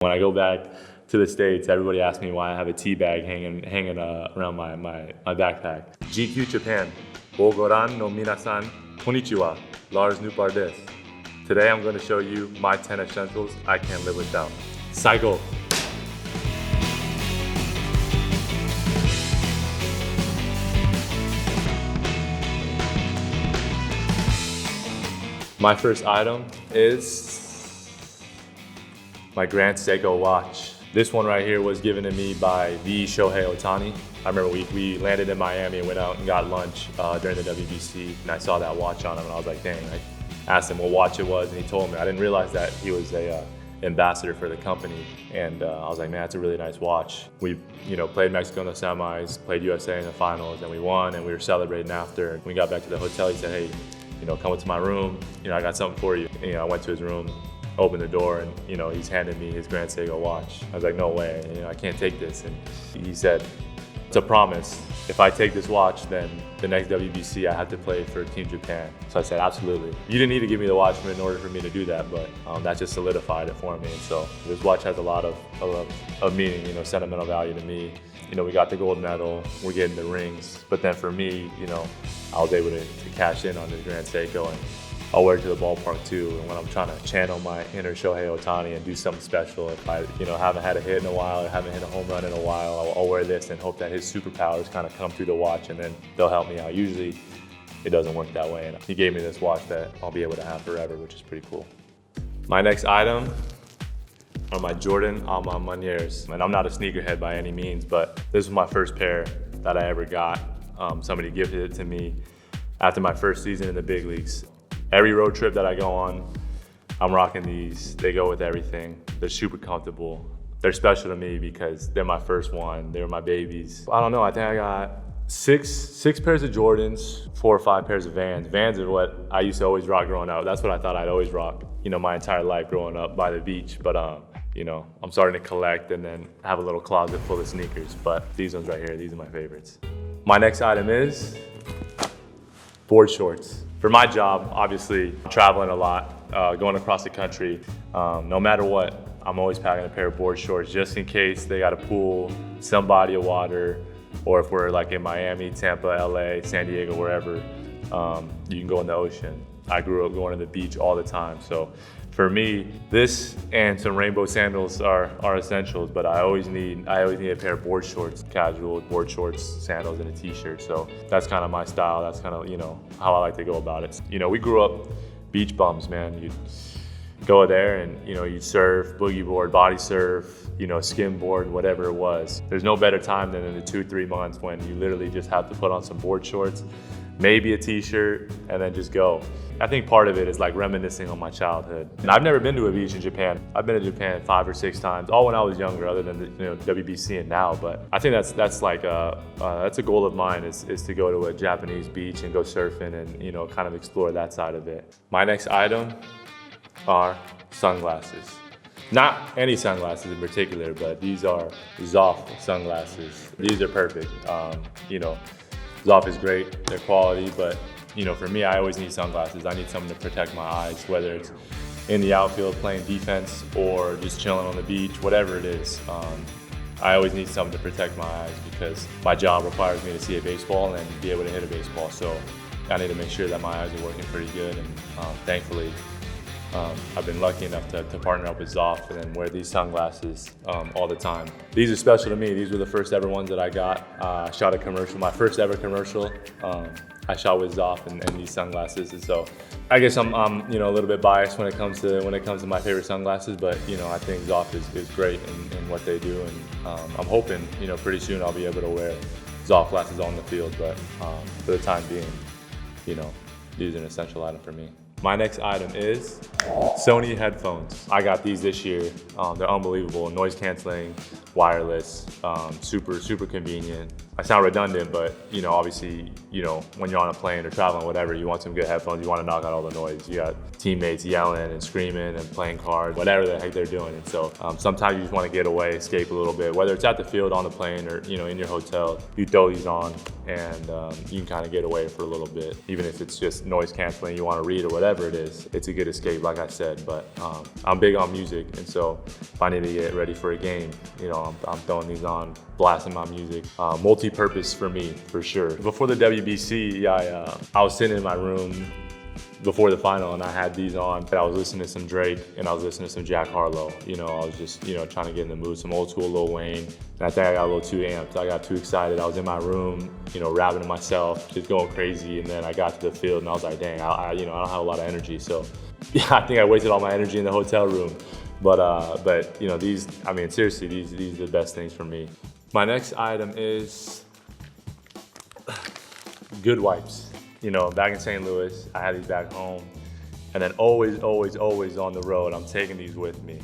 When I go back to the States, everybody asks me why I have a tea bag hanging around my backpack. GQ Japan, o goran no minasan, konnichiwa, Lars Nupar desu. Today I'm going to show you my 10 essentials I can't live without. Saigo! My first item is my Grand Seiko watch. This one right here was given to me by the Shohei Ohtani. I remember we landed in Miami and went out and got lunch during the WBC, and I saw that watch on him and I was like, dang. I asked him what watch it was and he told me. I didn't realize that he was a ambassador for the company, and I was like, man, that's a really nice watch. We played Mexico in the semis, played USA in the finals, and we won, and we were celebrating after. When we got back to the hotel, he said, hey, come into my room, I got something for you. I went to his room, opened the door, and he's handed me his Grand Seiko watch. I was like, no way, I can't take this. And he said, it's a promise. If I take this watch, then the next WBC I have to play for Team Japan. So I said, absolutely. You didn't need to give me the watch in order for me to do that, but that just solidified it for me. And so this watch has a lot of meaning, sentimental value to me. We got the gold medal, we're getting the rings, but then for me, I was able to cash in on this Grand Seiko, and I'll wear it to the ballpark too. And when I'm trying to channel my inner Shohei Ohtani and do something special, if I haven't had a hit in a while or haven't hit a home run in a while, I'll wear this and hope that his superpowers kind of come through the watch, and then they'll help me out. Usually it doesn't work that way, and he gave me this watch that I'll be able to have forever, which is pretty cool. My next item are my Jordan Alma Maniers. And I'm not a sneakerhead by any means, but this was my first pair that I ever got. Somebody gifted it to me after my first season in the big leagues. Every road trip that I go on, I'm rocking these. They go with everything. They're super comfortable. They're special to me because they're my first one. They were my babies. I don't know, I think I got six pairs of Jordans, 4 or 5 pairs of Vans. Vans are what I used to always rock growing up. That's what I thought I'd always rock, my entire life growing up by the beach. But I'm starting to collect and then have a little closet full of sneakers. But these ones right here, these are my favorites. My next item is board shorts. For my job, obviously, I'm traveling a lot, going across the country. No matter what, I'm always packing a pair of board shorts just in case they got a pool, some body of water, or if we're like in Miami, Tampa, LA, San Diego, wherever, you can go in the ocean. I grew up going to the beach all the time. So for me, this and some rainbow sandals are essentials, but I always need a pair of board shorts, casual board shorts, sandals, and a t-shirt. So that's kind of my style. That's kind of, how I like to go about it. We grew up beach bums, man. You'd go there and, you'd surf, boogie board, body surf, skimboard, whatever it was. There's no better time than in the 2-3 months when you literally just have to put on some board shorts, maybe a t-shirt, and then just go. I think part of it is like reminiscing on my childhood. And I've never been to a beach in Japan. I've been to Japan 5 or 6 times, all when I was younger, other than the WBC and now. But I think that's a goal of mine is to go to a Japanese beach and go surfing and kind of explore that side of it. My next item are sunglasses. Not any sunglasses in particular, but these are Zoff sunglasses. These are perfect. Zoff is great, they're quality, but for me, I always need sunglasses. I need something to protect my eyes, whether it's in the outfield playing defense or just chilling on the beach, whatever it is. I always need something to protect my eyes because my job requires me to see a baseball and be able to hit a baseball. So I need to make sure that my eyes are working pretty good, and thankfully, I've been lucky enough to partner up with Zoff and then wear these sunglasses all the time. These are special to me. These were the first ever ones that I got. I shot a commercial, my first ever commercial. I shot with Zoff and these sunglasses, and so I guess I'm a little bit biased when it comes to my favorite sunglasses, but I think Zoff is great in what they do, and I'm hoping pretty soon I'll be able to wear Zoff glasses on the field, but for the time being, these are an essential item for me. My next item is Sony headphones. I got these this year. They're unbelievable, noise canceling, wireless, super convenient. I sound redundant, but obviously, when you're on a plane or traveling, whatever, you want some good headphones. You want to knock out all the noise. You got teammates yelling and screaming and playing cards, whatever the heck they're doing. And so sometimes you just want to get away, escape a little bit, whether it's at the field, on the plane, or in your hotel. You throw these on and you can kind of get away for a little bit. Even if it's just noise canceling, you want to read or whatever it is, it's a good escape, like I said. But I'm big on music, and so if I need to get ready for a game, I'm throwing these on, blasting my music. Multi-purpose for me, for sure. Before the WBC, I was sitting in my room before the final, and I had these on. I was listening to some Drake, and I was listening to some Jack Harlow. I was just, trying to get in the mood, some old school Lil Wayne. And I think I got a little too amped. I got too excited. I was in my room, rapping to myself, just going crazy. And then I got to the field, and I was like, dang, I don't have a lot of energy. So, I think I wasted all my energy in the hotel room. But these, seriously, these are the best things for me. My next item is good wipes. Back in St. Louis, I had these back home, and then always on the road, I'm taking these with me.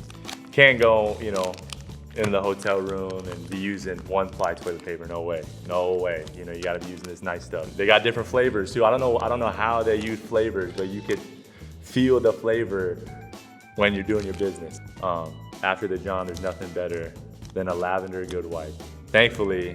Can't go, in the hotel room and be using one-ply toilet paper. No way. You gotta be using this nice stuff. They got different flavors too. I don't know how they use flavors, but you could feel the flavor when you're doing your business. After the John, there's nothing better than a lavender good wipe. Thankfully,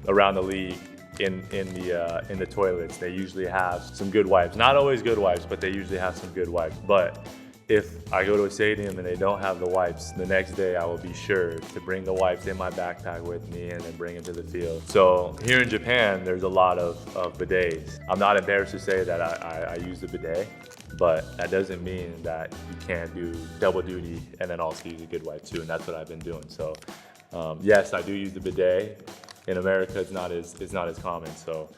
around the league, in the toilets, they usually have some good wipes. Not always good wipes, but they usually have some good wipes. But if I go to a stadium and they don't have the wipes, the next day I will be sure to bring the wipes in my backpack with me and then bring it to the field. So here in Japan, there's a lot of bidets. I'm not embarrassed to say that I use the bidet, but that doesn't mean that you can't do double duty and then also use a good wipe too, and that's what I've been doing. So yes, I do use the bidet. In America, it's not as common, so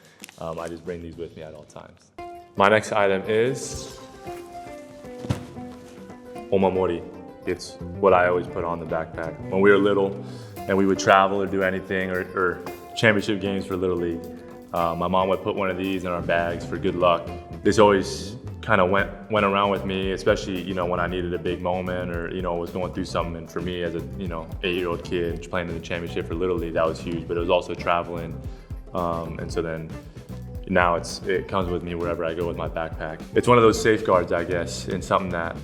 I just bring these with me at all times. My next item is omamori. It's what I always put on the backpack. When we were little and we would travel or do anything or championship games for Little League, my mom would put one of these in our bags for good luck. This always kind of went around with me, especially when I needed a big moment or was going through something. And for me as a 8-year-old kid playing in the championship for Little League, that was huge. But it was also traveling, and so then now it comes with me wherever I go with my backpack. It's one of those safeguards, I guess, and something that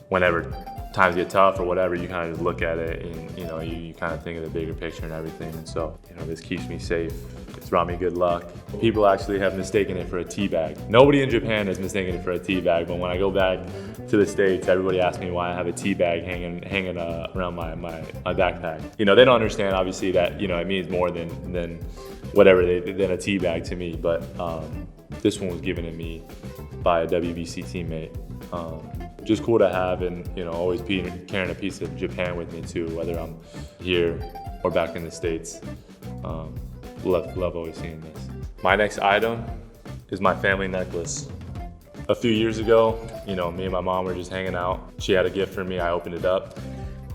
whenever times get tough or whatever, you kind of just look at it and you kind of think of the bigger picture and everything. And so this keeps me safe. It's brought me good luck. People actually have mistaken it for a tea bag. Nobody in Japan has mistaken it for a tea bag, but when I go back to the States, everybody asks me why I have a tea bag hanging around my backpack. They don't understand obviously that it means more than whatever than a tea bag to me. But this one was given to me by a WBC teammate. Just cool to have, and always carrying a piece of Japan with me too, whether I'm here or back in the States. Love always seeing this. My next item is my family necklace. A few years ago, me and my mom were just hanging out. She had a gift for me. I opened it up,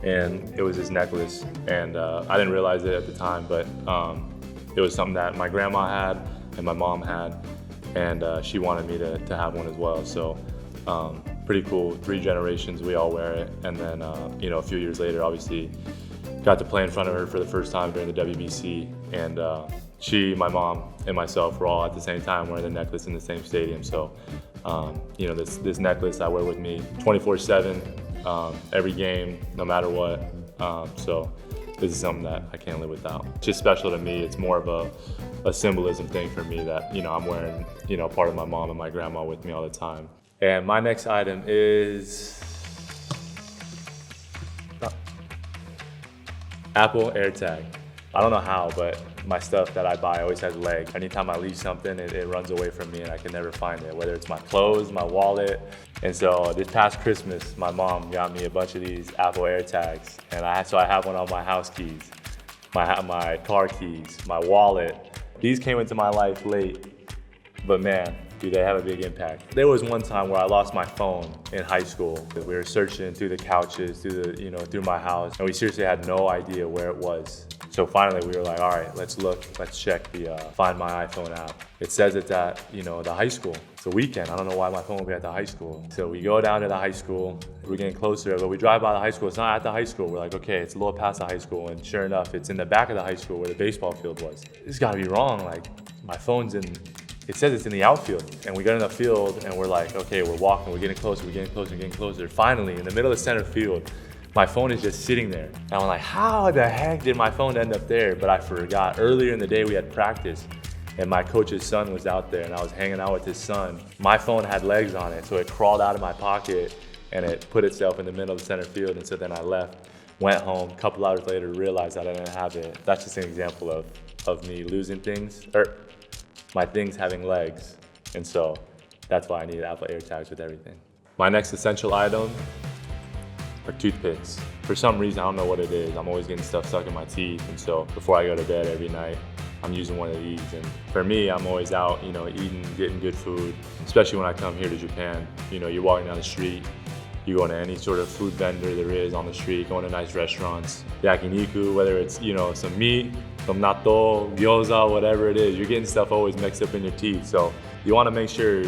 and it was this necklace. And I didn't realize it at the time, but it was something that my grandma had and my mom had, and she wanted me to have one as well. So pretty cool. 3 generations, we all wear it. And then a few years later, obviously, got to play in front of her for the first time during the WBC, and she, my mom, and myself were all at the same time wearing the necklace in the same stadium. So, this necklace I wear with me 24/7, every game, no matter what. So this is something that I can't live without. It's just special to me. It's more of a symbolism thing for me that I'm wearing part of my mom and my grandma with me all the time. And my next item is Apple AirTag. I don't know how, but my stuff that I buy always has legs. Anytime I leave something, it runs away from me and I can never find it, whether it's my clothes, my wallet. And so this past Christmas, my mom got me a bunch of these Apple AirTags, and I have one on my house keys, my car keys, my wallet. These came into my life late, but man, do they have a big impact. There was one time where I lost my phone in high school. We were searching through the couches, through my house, and we seriously had no idea where it was. So finally we were like, all right, let's check the Find My iPhone app. It says it's at, the high school. it's a weekend. I don't know why my phone will be at the high school. So we go down to the high school. We're getting closer, but we drive by the high school. It's not at the high school. We're like, okay, it's a little past the high school. And sure enough, it's in the back of the high school where the baseball field was. This gotta be wrong. Like, my phone's in, it says it's in the outfield. And we get in the field and we're like, okay, we're walking, we're getting closer, we're getting closer, we're getting closer. Finally, in the middle of the center field, my phone is just sitting there. And I'm like, how the heck did my phone end up there? But I forgot. Earlier in the day, we had practice and my coach's son was out there and I was hanging out with his son. My phone had legs on it, so it crawled out of my pocket and it put itself in the middle of the center field. And so then I left, went home, a couple hours later, realized that I didn't have it. That's just an example of me losing things, or my things having legs. And so that's why I need Apple AirTags with everything. My next essential item are toothpicks. For some reason, I don't know what it is. I'm always getting stuff stuck in my teeth. And so before I go to bed every night, I'm using one of these. And for me, I'm always out, eating, getting good food, especially when I come here to Japan. You're walking down the street, you go to any sort of food vendor there is on the street, going to nice restaurants, yakiniku, whether it's, some meat, some natto, gyoza, whatever it is, you're getting stuff always mixed up in your teeth. So you want to make sure,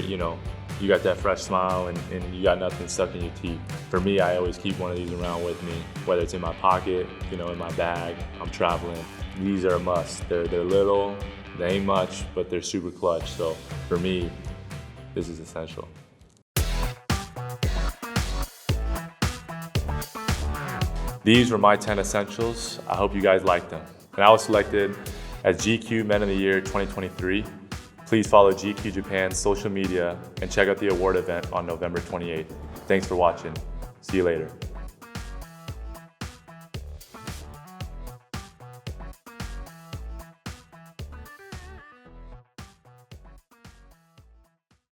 you got that fresh smile and you got nothing stuck in your teeth. For me, I always keep one of these around with me, whether it's in my pocket, in my bag, I'm traveling. These are a must. They're little, they ain't much, but they're super clutch. So for me, this is essential. These were my 10 essentials. I hope you guys liked them. And I was selected as GQ Men of the Year 2023. Please follow GQ Japan's social media and check out the award event on November 28th. Thanks for watching. See you later.